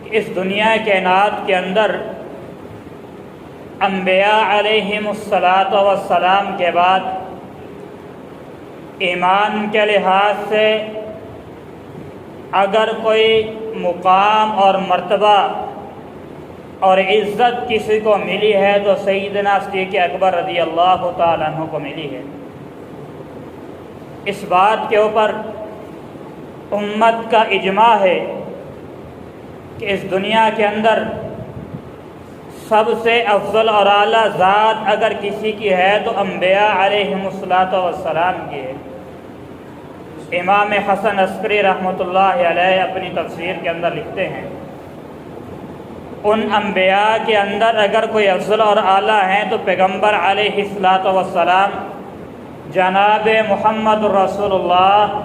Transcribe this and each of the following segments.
کہ اس دنیا کائنات کے اندر انبیاء علیہم الصلاۃ والسلام کے بعد ایمان کے لحاظ سے اگر کوئی مقام اور مرتبہ اور عزت کسی کو ملی ہے تو سیدنا صدیق اکبر رضی اللہ تعالیٰ عنہ کو ملی ہے۔ اس بات کے اوپر امت کا اجماع ہے کہ اس دنیا کے اندر سب سے افضل اور اعلیٰ ذات اگر کسی کی ہے تو انبیاء علیہم الصلاۃ والسلام کی ہے۔ امام حسن عسکری رحمۃ اللہ علیہ اپنی تفسیر کے اندر لکھتے ہیں ان انبیاء کے اندر اگر کوئی افضل اور اعلیٰ ہیں تو پیغمبر علیہ الصلاۃ والسلام جناب محمد رسول اللہ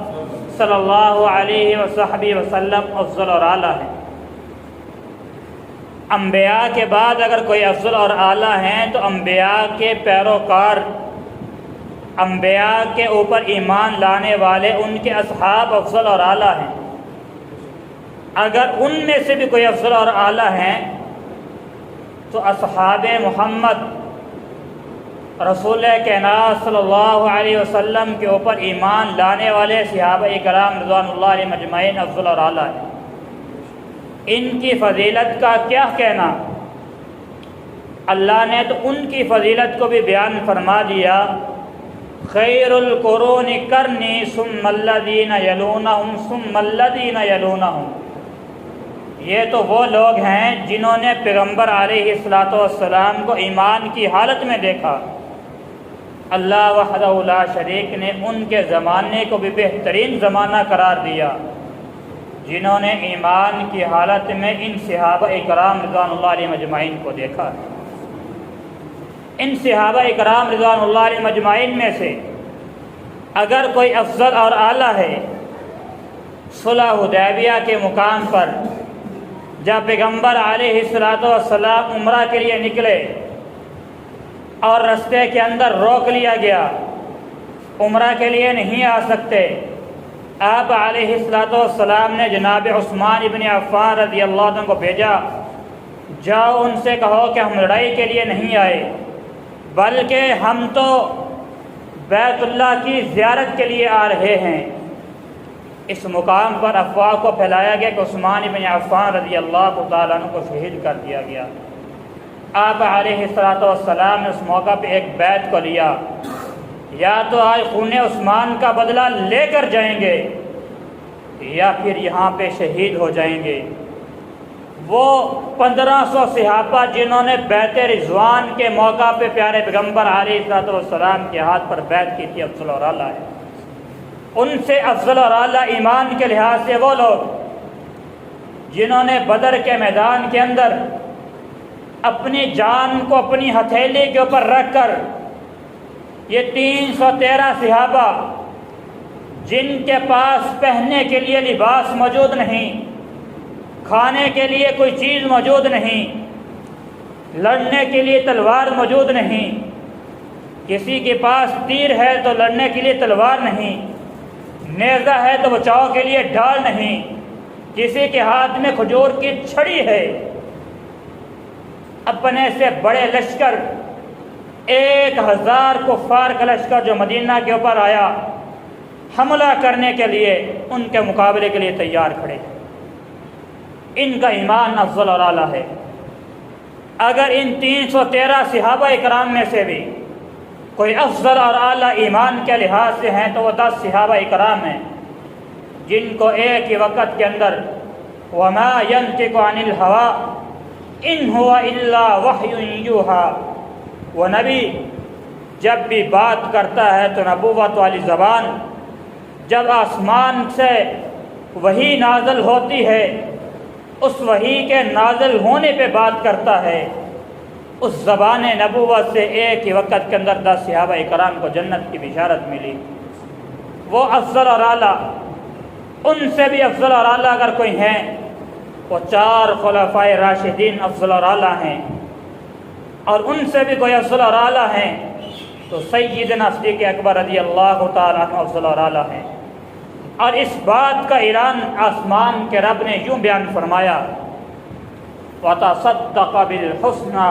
صلی اللہ علیہ وسلم افضل اور اعلیٰ ہیں۔ انبیاء کے بعد اگر کوئی افضل اور اعلیٰ ہیں تو انبیاء کے پیروکار، انبیاء کے اوپر ایمان لانے والے ان کے اصحاب افضل اور اعلیٰ ہیں۔ اگر ان میں سے بھی کوئی افضل اور اعلیٰ ہیں تو اصحاب محمد رسول کائنات صلی اللہ علیہ وسلم کے اوپر ایمان لانے والے صحابہ کرام رضوان اللہ علیہم اجمعین افضل اور اعلیٰ ہیں۔ ان کی فضیلت کا کیا کہنا، اللہ نے تو ان کی فضیلت کو بھی بیان فرما دیا، خیر القرون کرنی ثم الذین یلونہم ثم الذین یلونہم۔ یہ تو وہ لوگ ہیں جنہوں نے پیغمبر علیہ الصلاۃ والسلام کو ایمان کی حالت میں دیکھا۔ اللہ وحدہ لا شریک نے ان کے زمانے کو بھی بہترین زمانہ قرار دیا جنہوں نے ایمان کی حالت میں ان صحابہ کرام رضوان اللہ علیہم اجمعین کو دیکھا۔ ان صحابہ کرام رضوان اللہ علیہم اجمعین میں سے اگر کوئی افضل اور اعلیٰ ہے، صلح حدیبیہ کے مقام پر جب پیغمبر علیہ الصلاۃ والسلام عمرہ کے لیے نکلے اور رستے کے اندر روک لیا گیا، عمرہ کے لیے نہیں آ سکتے، آپ علیہ الصلاۃ والسلام نے جناب عثمان ابن عفان رضی اللہ عنہ کو بھیجا، جاؤ ان سے کہو کہ ہم لڑائی کے لیے نہیں آئے بلکہ ہم تو بیت اللہ کی زیارت کے لیے آ رہے ہیں۔ اس مقام پر افواہ کو پھیلایا گیا کہ عثمان بن عفان رضی اللہ تعالیٰ عنہ کو شہید کر دیا گیا۔ آپ علیہ الصلاۃ والسلام نے اس موقع پہ ایک بیعت کو لیا، یا تو آج خون عثمان کا بدلہ لے کر جائیں گے یا پھر یہاں پہ شہید ہو جائیں گے۔ وہ 1500 صحابہ جنہوں نے بیعت رضوان کے موقع پہ پیارے پیغمبر علیہ الصلاۃ والسلام کے ہاتھ پر بیعت کی تھی، افضل اور اعلیٰ ہے۔ ان سے افضل اور اعلیٰ ایمان کے لحاظ سے وہ لوگ جنہوں نے بدر کے میدان کے اندر اپنی جان کو اپنی ہتھیلی کے اوپر رکھ کر، یہ 313 صحابہ جن کے پاس پہننے کے لیے لباس موجود نہیں، کھانے کے لیے کوئی چیز موجود نہیں، لڑنے کے لیے تلوار موجود نہیں، کسی کے پاس تیر ہے تو لڑنے کے لیے تلوار نہیں، نیزہ ہے تو بچاؤ کے لیے ڈھال نہیں، کسی کے ہاتھ میں کھجور کی چھڑی ہے، اپنے سے بڑے لشکر 1000 کفار کا لشکر جو مدینہ کے اوپر آیا حملہ کرنے کے لیے، ان کے مقابلے کے لیے تیار کھڑے۔ ان کا ایمان افضل اور اعلیٰ ہے۔ اگر ان 313 صحابہ کرام میں سے بھی کوئی افضل اور اعلیٰ ایمان کے لحاظ سے ہیں تو وہ 10 صحابہ کرام ہیں جن کو ایک ہی وقت کے اندر وما ينطق عن الهوى ان هو الا وحی یوحی، وہ نبی جب بھی بات کرتا ہے تو نبوت والی زبان، جب آسمان سے وحی نازل ہوتی ہے اس وحی کے نازل ہونے پہ بات کرتا ہے۔ اس زبان نبوت سے ایک ہی وقت کے اندر 10 صحابہ کرام کو جنت کی بشارت ملی۔ وہ افضل اور اعلیٰ، ان سے بھی افضل اور اعلیٰ اگر کوئی ہیں وہ 4 خلفائے راشدین افضل اور اعلیٰ ہیں، اور ان سے بھی کوئی افضل اور اعلیٰ ہیں تو سیدنا صدیق اکبر رضی اللہ تعالیٰ عنہ افضل اور اعلیٰ ہیں۔ اور اس بات کا اعلان آسمان کے رب نے یوں بیان فرمایا، وتصدق بالحسنى،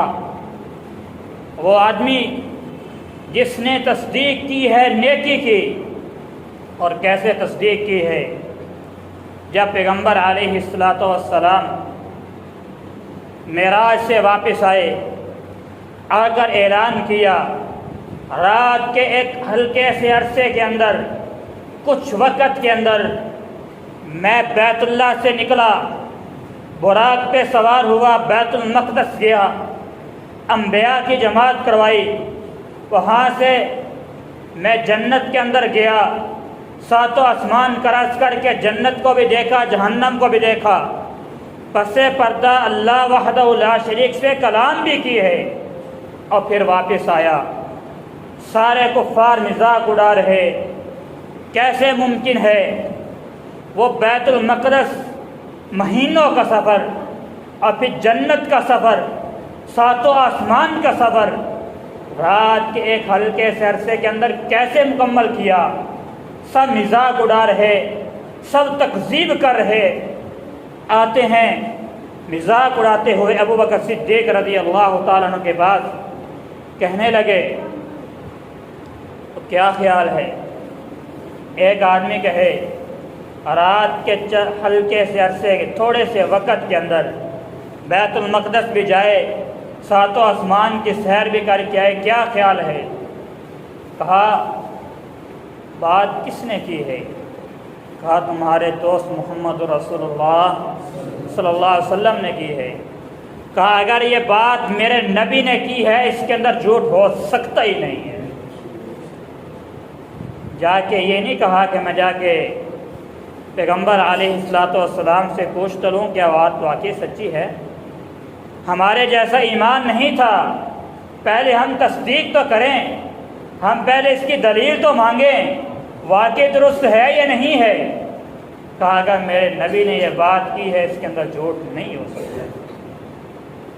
وہ آدمی جس نے تصدیق کی ہے نیکی کی. اور کیسے تصدیق کی ہے؟ جب پیغمبر علیہ الصلوۃ والسلام معراج سے واپس آئے، آ کر اعلان کیا رات کے ایک ہلکے سے عرصے کے اندر، کچھ وقت کے اندر میں بیت اللہ سے نکلا، براق پہ سوار ہوا، بیت المقدس گیا، انبیاء کی جماعت کروائی، وہاں سے میں جنت کے اندر گیا، ساتوں آسمان کراس کر کے جنت کو بھی دیکھا، جہنم کو بھی دیکھا، پس پردہ اللہ وحدہ لا شریک سے کلام بھی کی ہے، اور پھر واپس آیا. سارے کفار مذاق اڑا رہے، کیسے ممکن ہے وہ بیت المقدس مہینوں کا سفر اور پھر جنت کا سفر، ساتوں آسمان کا سفر رات کے ایک ہلکے سے عرصے کے اندر کیسے مکمل کیا؟ سب مذاق اڑا رہے، سب تکذیب کر رہے. آتے ہیں مذاق اڑاتے ہوئے ابو بکر صدیق رضی اللہ تعالیٰ عنہ کے پاس، کہنے لگے تو کیا خیال ہے؟ ایک آدمی کہے رات کے ہلکے سے عرصے کے تھوڑے سے وقت کے اندر بیت المقدس بھی جائے، ساتوں آسمان کی سیر بھی کر کے آئے، کیا خیال ہے؟ کہا بات کس نے کی ہے؟ کہا تمہارے دوست محمد رسول اللہ صلی اللہ علیہ وسلم نے کی ہے. کہا اگر یہ بات میرے نبی نے کی ہے اس کے اندر جھوٹ ہو سکتا ہی نہیں ہے. جا کے یہ نہیں کہا کہ میں جا کے پیغمبر علیہ الصلوۃ والسلام سے پوچھتا لوں کیا بات واقعی سچی ہے. ہمارے جیسا ایمان نہیں تھا، پہلے ہم تصدیق تو کریں، ہم پہلے اس کی دلیل تو مانگیں واقعی درست ہے یا نہیں ہے. کہا اگر میرے نبی نے یہ بات کی ہے اس کے اندر جھوٹ نہیں ہو سکتا.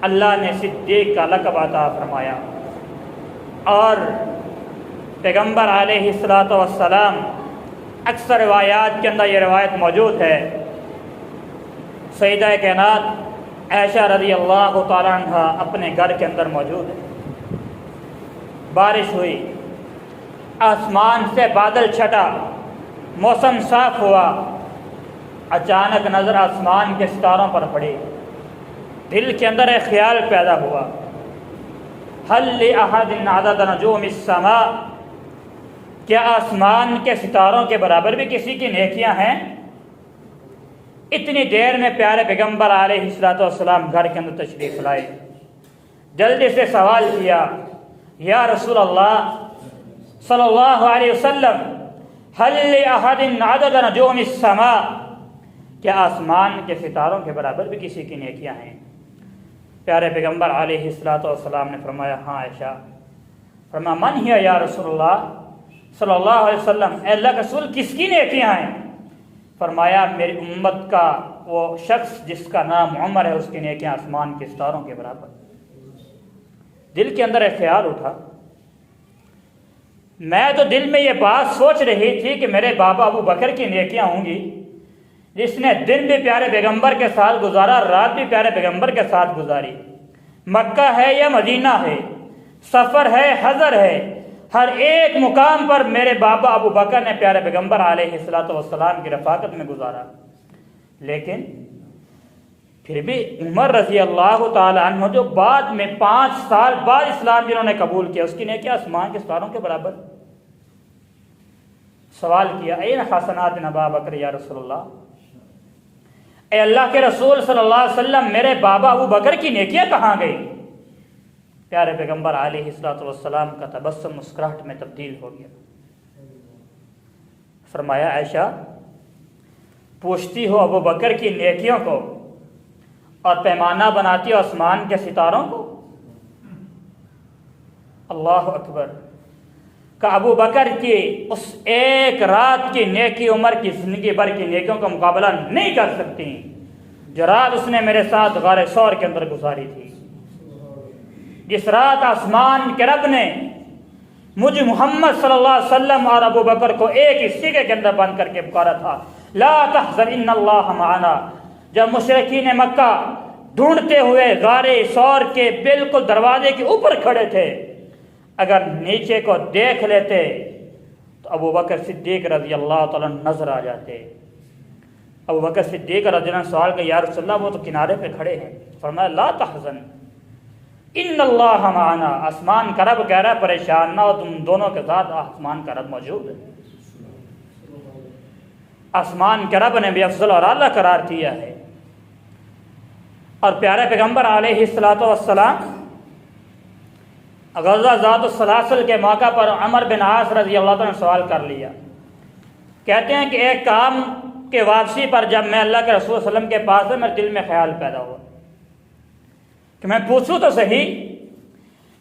اللہ نے صدیق کا لقب عطا فرمایا. اور پیغمبر علیہ الصلوۃ والسلام اکثر روایات کے اندر یہ روایت موجود ہے، سیدہ کائنات عائشہ رضی اللہ تعالیٰ عنہ اپنے گھر کے اندر موجود ہے. بارش ہوئی، آسمان سے بادل چھٹا، موسم صاف ہوا، اچانک نظر آسمان کے ستاروں پر پڑی. دل کے اندر ایک خیال پیدا ہوا، هل لأحد عدد نجوم السماء، کیا آسمان کے ستاروں کے برابر بھی کسی کی نیکیاں ہیں؟ اتنی دیر میں پیارے پیغمبر علیہ الصلوۃ والسلام گھر کے اندر تشریف لائے. جلدی سے سوال کیا یا رسول اللہ صلی اللہ علیہ وسلم هل لأحد عدد نجوم السماء، کیا آسمان کے ستاروں کے برابر بھی کسی کی نیکیاں ہیں؟ پیارے پیغمبر علیہ الصلوۃ والسلام نے فرمایا ہاں عائشہ. فرمایا من ہی یا رسول اللہ صلی اللہ علیہ وسلم، اے اللہ کے رسول کس کی نیکیاں ہیں؟ فرمایا میری امت کا وہ شخص جس کا نام عمر ہے اس کی نیکیاں آسمان کے ستاروں کے برابر. دل کے اندر ایک خیال اٹھا، میں تو دل میں یہ بات سوچ رہی تھی کہ میرے بابا ابو بکر کی نیکیاں ہوں گی، جس نے دن بھی پیارے پیغمبر کے ساتھ گزارا، رات بھی پیارے پیغمبر کے ساتھ گزاری. مکہ ہے یا مدینہ ہے، سفر ہے حضر ہے، ہر ایک مقام پر میرے بابا ابو بکر نے پیارے پیغمبر علیہ الصلوۃ والسلام کی رفاقت میں گزارا. لیکن پھر بھی عمر رضی اللہ تعالی عنہ جو بعد میں 5 سال بعد اسلام جنہوں نے قبول کیا، اس کی نیکیاں آسمان کے ستاروں کے برابر. سوال کیا این حسنات ابا بکر یا رسول اللہ، اے اللہ کے رسول صلی اللہ علیہ وسلم میرے بابا ابو بکر کی نیکیاں کہاں گئی؟ پیارے پیغمبر علیہ الصلوۃ والسلام کا تبسم مسکراہٹ میں تبدیل ہو گیا. فرمایا عائشہ پوچھتی ہو ابو بکر کی نیکیوں کو اور پیمانہ بناتی ہو آسمان کے ستاروں کو؟ اللہ اکبر. کہ ابو بکر کی اس ایک رات کی نیکی عمر کی زندگی بھر کی نیکیوں کا مقابلہ نہیں کر سکتی جو رات اس نے میرے ساتھ غار ثور کے اندر گزاری تھی. جس رات آسمان کے رب نے مجھ محمد صلی اللہ علیہ وسلم اور ابو بکر کو ایک ہی سیکھے کے اندر بند کر کے پکارا تھا لا تحزن ان اللہ معنا. جب مشرکین مکہ ڈھونڈتے ہوئے غار ثور کے بالکل دروازے کے اوپر کھڑے تھے، اگر نیچے کو دیکھ لیتے تو ابو بکر صدیق رضی اللہ تعالیٰ نظر آ جاتے۔ ابو بکر صدیق رضی اللہ عنہ سوال کہ یا رسول اللہ وہ تو کنارے پہ کھڑے ہیں۔ فرمایا لا تحزن ان اللہ معنا، آسمان کا رب کہہ رہا ہے پریشان نہ ہو، تم دونوں کے ساتھ آسمان کا رب موجود ہے۔ آسمان کے رب نے بھی افضل اور اعلیٰ قرار دیا ہے۔ اور پیارے پیغمبر علیہ الصلوۃ والسلام غزوہ ذات السلاسل کے موقع پر عمر بن عاص رضی اللہ عنہ نے سوال کر لیا، کہتے ہیں کہ ایک کام کے واپسی پر جب میں اللہ کے رسول صلی اللہ علیہ وسلم کے پاس ہے، میرے دل میں خیال پیدا ہوا کہ میں پوچھوں تو صحیح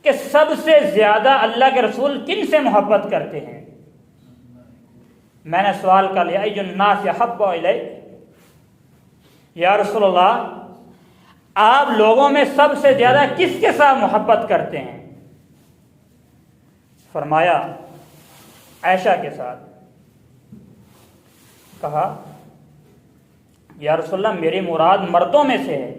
کہ سب سے زیادہ اللہ کے رسول کن سے محبت کرتے ہیں؟ میں نے سوال کر لیا ای الناس احب الیک، یا رسول اللہ آپ لوگوں میں سب سے زیادہ کس کے ساتھ محبت کرتے ہیں؟ فرمایا عائشہ کے ساتھ۔ کہا یا رسول اللہ میری مراد مردوں میں سے ہے،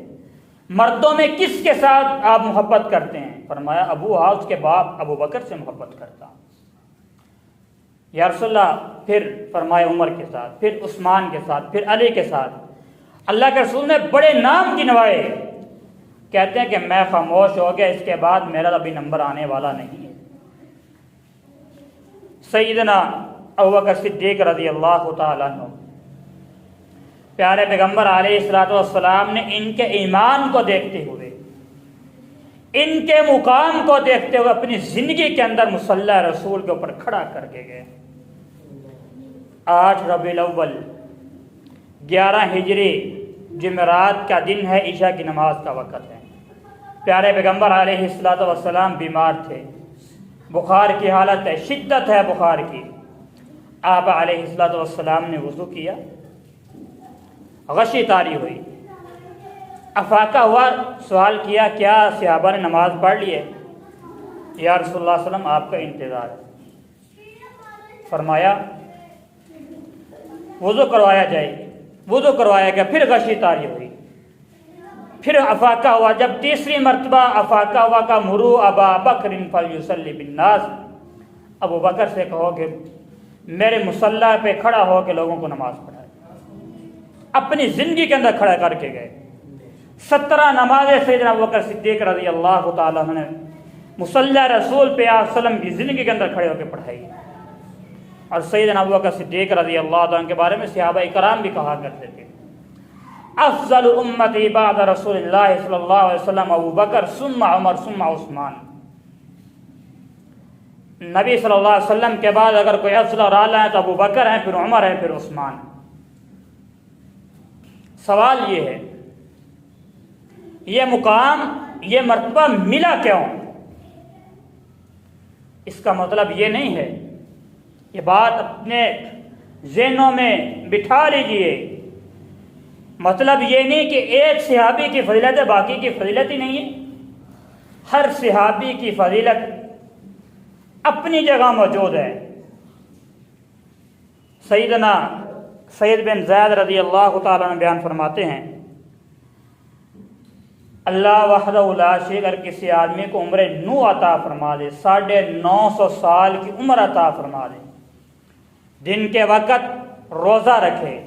مردوں میں کس کے ساتھ آپ محبت کرتے ہیں؟ فرمایا ابو ہا، اس کے باپ ابو بکر سے محبت کرتا ہوں۔ یا رسول اللہ پھر فرمایا عمر کے ساتھ، پھر عثمان کے ساتھ، پھر علی کے ساتھ۔ اللہ کے رسول نے بڑے نام گنوائے، کہتے ہیں کہ میں خاموش ہو گیا، اس کے بعد میرا ابھی نمبر آنے والا نہیں ہے۔ سیدنا ابوبکر صدیق رضی اللہ تعالیٰ عنہ، پیارے پیغمبر علیہ الصلوۃ والسلام نے ان کے ایمان کو دیکھتے ہوئے، ان کے مقام کو دیکھتے ہوئے اپنی زندگی کے اندر مصلی رسول کے اوپر کھڑا کر کے گئے۔ 8 ربیع الاول 11 ہجری جمعرات کا دن ہے، عشاء کی نماز کا وقت ہے۔ پیارے پیغمبر علیہ الصلوۃ والسلام بیمار تھے، بخار کی حالت ہے، شدت ہے بخار کی۔ آپ علیہ الصلوۃ والسلام نے وضو کیا، غشی طاری ہوئی، افاقہ ہوا، سوال کیا کیا صحابہ نے نماز پڑھ لی ہے؟ یا رسول اللہ صلی اللہ علیہ وسلم آپ کا انتظار ہے۔ فرمایا وضو کروایا جائے، وضو کروایا گیا، پھر غشی طاری ہوئی، پھر افاقہ ہوا۔ جب تیسری مرتبہ افاقہ ہوا کہ مرو ابا بکر فلیصلی بالناس، ابو بکر سے کہو کہ میرے مصلی پہ کھڑا ہو کے لوگوں کو نماز پڑھائے۔ اپنی زندگی کے اندر کھڑا کر کے گئے۔ 17 نمازیں سیدنا ابوبکر صدیق رضی اللہ تعالیٰ عنہ نے مصلی رسول پہ آپ وسلم کی زندگی کے اندر کھڑے ہو کے پڑھائی۔ اور سیدنا ابوبکر صدیق رضی اللہ عنہ کے بارے میں صحابہ کرام بھی کہا کرتے تھے افضل امتی بعد رسول اللہ صلی اللہ علیہ وسلم ابو بکر ثم عمر ثم عثمان۔ نبی صلی اللہ علیہ وسلم کے بعد اگر کوئی افضل اور اعلیٰ ہے تو ابو بکر ہیں، پھر عمر ہے، پھر عثمان۔ سوال یہ ہے یہ مقام، یہ مرتبہ ملا کیوں؟ اس کا مطلب یہ نہیں ہے، یہ بات اپنے ذہنوں میں بٹھا لیجئے، مطلب یہ نہیں کہ ایک صحابی کی فضیلت ہے باقی کی فضیلت ہی نہیں ہے۔ ہر صحابی کی فضیلت اپنی جگہ موجود ہے۔ سیدنا سید بن زید رضی اللہ تعالیٰ عنہ بیان فرماتے ہیں اللہ وحدہ لا شریک، اگر کسی آدمی کو عمر نو عطا فرما دے، 950 سال کی عمر عطا فرما دے، دن کے وقت روزہ رکھے،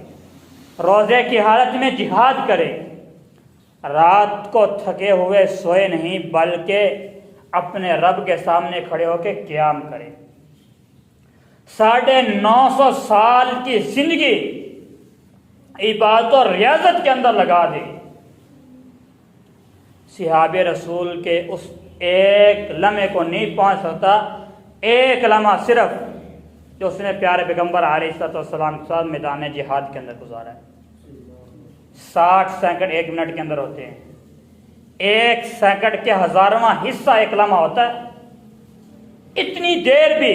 روزے کی حالت میں جہاد کرے، رات کو تھکے ہوئے سوئے نہیں بلکہ اپنے رب کے سامنے کھڑے ہو کے قیام کرے، 950 سال کی زندگی عبادت اور ریاضت کے اندر لگا دے، صحابہ رسول کے اس ایک لمحے کو نہیں پہنچ سکتا۔ ایک لمحہ صرف جو اس نے پیارے پیغمبر علیہ السلام کے ساتھ میدان جہاد کے اندر گزارا ہے۔ 60 سیکنڈ 1 منٹ کے اندر ہوتے ہیں، 1 سیکنڈ کے 1000واں حصہ ایک لمحہ ہوتا ہے۔ اتنی دیر بھی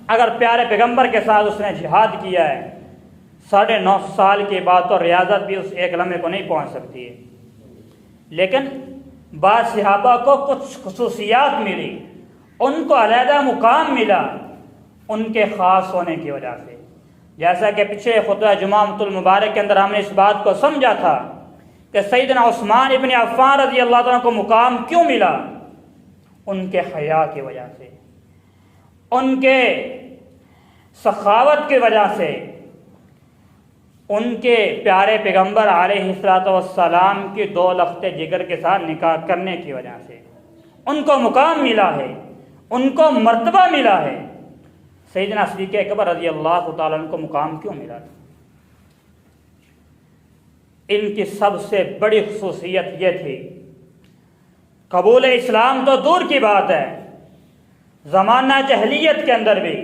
اگر پیارے پیغمبر کے ساتھ اس نے جہاد کیا ہے، 950 سال کی بات اور ریاضت بھی اس ایک لمحے کو نہیں پہنچ سکتی ہے۔ لیکن بعض صحابہ کو کچھ خصوصیات ملی، ان کو علیحدہ مقام ملا ان کے خاص ہونے کی وجہ سے، جیسا کہ پچھلے خطبہ جمعہ المبارک کے اندر ہم نے اس بات کو سمجھا تھا کہ سیدنا عثمان ابن عفان رضی اللہ عنہ کو مقام کیوں ملا؟ ان کے حیا کی وجہ سے، ان کے سخاوت کی وجہ سے، ان کے پیارے پیغمبر علیہ الصلوۃ والسلام کی 2 لخت جگر کے ساتھ نکاح کرنے کی وجہ سے ان کو مقام ملا ہے، ان کو مرتبہ ملا ہے۔ سیدنا صدیق اکبر رضی اللہ تعالیٰ عنہ کو مقام کیوں ملا؟ ان کی سب سے بڑی خصوصیت یہ تھی، قبول اسلام تو دور کی بات ہے، زمانہ جاہلیت کے اندر بھی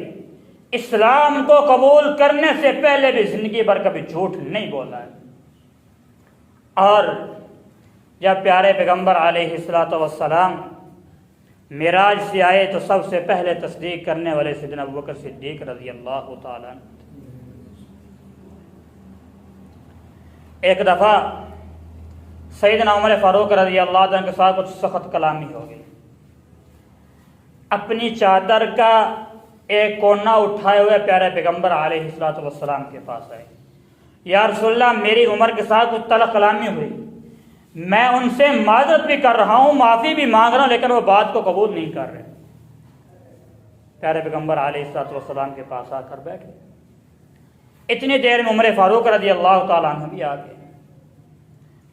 اسلام کو قبول کرنے سے پہلے بھی زندگی بھر کبھی جھوٹ نہیں بولا ہے۔ اور جب پیارے پیغمبر علیہ الصلوۃ والسلام معراج سے آئے تو سب سے پہلے تصدیق کرنے والے سیدنا ابوبکر صدیق رضی اللہ تعالیٰ عنہ۔ ایک دفعہ سیدنا عمر فاروق رضی اللہ عنہ کے ساتھ کچھ سخت کلامی ہو گئی، اپنی چادر کا ایک کونا اٹھائے ہوئے پیارے پیغمبر علیہ الصلوۃ والسلام کے پاس آئے، یا رسول اللہ میری عمر کے ساتھ کچھ تلخ کلامی ہوئی، میں ان سے معذرت بھی کر رہا ہوں، معافی بھی مانگ رہا ہوں، لیکن وہ بات کو قبول نہیں کر رہے۔ پیارے پیغمبر علیہ الصلوۃ والسلام کے پاس آ کر بیٹھے، اتنی دیر میں عمر فاروق رضی اللہ تعالیٰ عنہ بھی آ گئے۔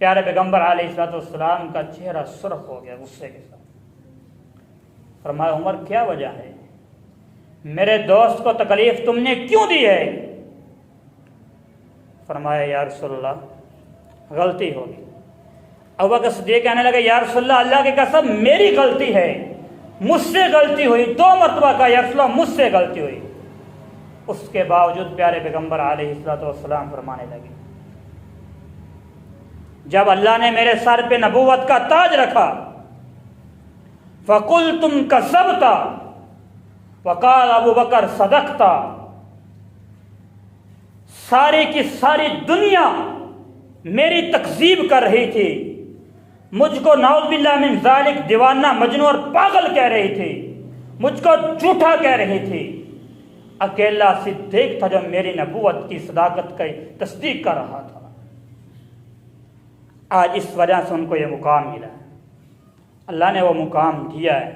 پیارے پیغمبر علیہ الصلوۃ والسلام کا چہرہ سرخ ہو گیا غصے کے ساتھ۔ فرمایا عمر کیا وجہ ہے؟ میرے دوست کو تکلیف تم نے کیوں دی ہے؟ فرمایا یا رسول اللہ غلطی ہوگی۔ ابوبکر صدیق کہنے لگے یا رسول اللہ کی قسم میری غلطی ہے، مجھ سے غلطی ہوئی، 2 مرتبہ کہا یا رسول اللہ مجھ سے غلطی ہوئی۔ اس کے باوجود پیارے پیغمبر علیہ الصلوۃ والسلام فرمانے لگے جب اللہ نے میرے سر پہ نبوت کا تاج رکھا، فَقُلْتُمْ كَذَّبْتَ وَقَالَ ابوبکر صدقتا، ساری کی ساری دنیا میری تکذیب کر رہی تھی، مجھ کو نعوذ باللہ من ذالک دیوانہ مجنون اور پاگل کہہ رہی تھی، مجھ کو جھوٹا کہہ رہی تھی، اکیلا صدیق تھا جو میری نبوت کی صداقت کی تصدیق کر رہا تھا۔ آج اس وجہ سے ان کو یہ مقام ملا ہے، اللہ نے وہ مقام دیا ہے۔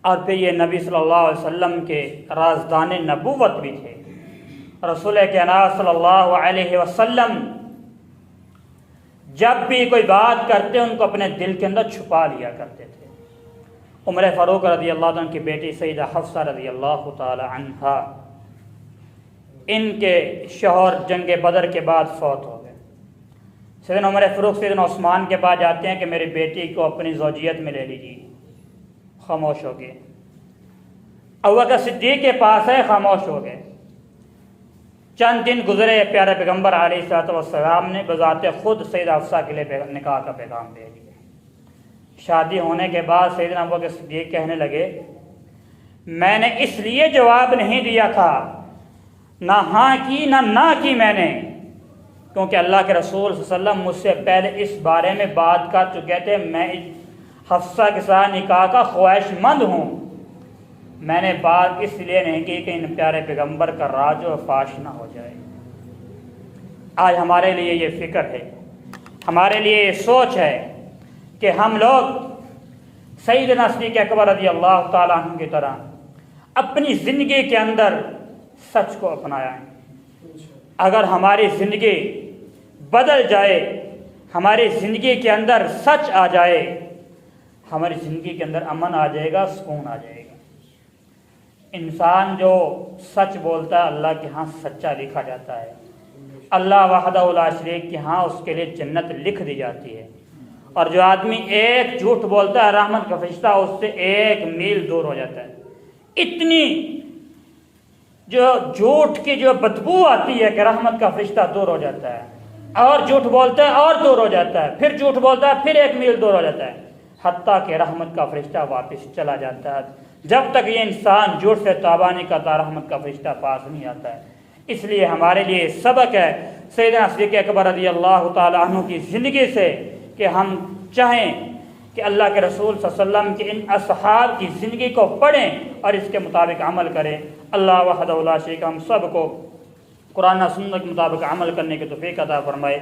اور پھر یہ نبی صلی اللہ علیہ وسلم کے رازدان نبوت بھی تھے۔ رسول کائنات صلی اللہ علیہ وسلم جب بھی کوئی بات کرتے ان کو اپنے دل کے اندر چھپا لیا کرتے تھے۔ عمر فاروق رضی اللہ عنہ کی بیٹی سیدہ حفصہ رضی اللہ تعالی عنہا، ان کے شوہر جنگ بدر کے بعد فوت ہو گئے۔ سیدنا عمر فاروق سیدنا عثمان کے پاس جاتے ہیں کہ میری بیٹی کو اپنی زوجیت میں لے لیجیے، خاموش ہو گئے۔ ابوبکر صدیق کے پاس ہے، خاموش ہو گئے۔ چند دن گزرے، پیارے پیغمبر علیہ الصلوۃ والسلام نے بذات خود سیدہ حفصہ کے لیے نکاح کا پیغام بھیج دیا۔ شادی ہونے کے بعد سیدنا ابوبکر صدیق کہنے لگے میں نے اس لیے جواب نہیں دیا تھا، نہ ہاں کی نہ کی میں نے، کیونکہ اللہ کے رسول صلی اللہ علیہ وسلم مجھ سے پہلے اس بارے میں بات کر چکے تھے، میں حفصہ کے ساتھ نکاح کا خواہش مند ہوں۔ میں نے بات اس لیے نہیں کی کہ ان پیارے پیغمبر کا راز و فاش نہ ہو جائے۔ آج ہمارے لیے یہ فکر ہے، ہمارے لیے یہ سوچ ہے کہ ہم لوگ سیدنا صدیق اکبر رضی اللہ تعالیٰ عنہ کی طرح اپنی زندگی کے اندر سچ کو اپنایا ہے۔ اگر ہماری زندگی بدل جائے، ہماری زندگی کے اندر سچ آ جائے، ہماری زندگی کے اندر امن آ جائے گا، سکون آ جائے گا۔ انسان جو سچ بولتا ہے اللہ کے ہاں سچا لکھا جاتا ہے، اللہ وحدہ لا شریک کے ہاں اس کے لیے جنت لکھ دی جاتی ہے۔ اور جو آدمی ایک جھوٹ بولتا ہے رحمت کا فرشتہ اس سے 1 میل دور ہو جاتا ہے۔ اتنی جو جھوٹ کی جو بدبو آتی ہے کہ رحمت کا فرشتہ دور ہو جاتا ہے، اور جھوٹ بولتا ہے اور دور ہو جاتا ہے، پھر جھوٹ بولتا ہے پھر 1 میل دور ہو جاتا ہے، حتیٰ کہ رحمت کا فرشتہ واپس چلا جاتا ہے۔ جب تک یہ انسان جھوٹ سے توبہ نہیں کرتا رحمت کا فرشتہ پاس نہیں آتا ہے۔ اس لیے ہمارے لیے سبق ہے سیدنا صدیق اکبر رضی اللہ تعالی عنہ کی زندگی سے کہ ہم چاہیں کہ اللہ کے رسول صلی اللہ علیہ وسلم کے ان اصحاب کی زندگی کو پڑھیں اور اس کے مطابق عمل کریں۔ اللہ وحدہ لا شریک ہم سب کو قرآن و سنت کے مطابق عمل کرنے کی توفیق عطا فرمائے۔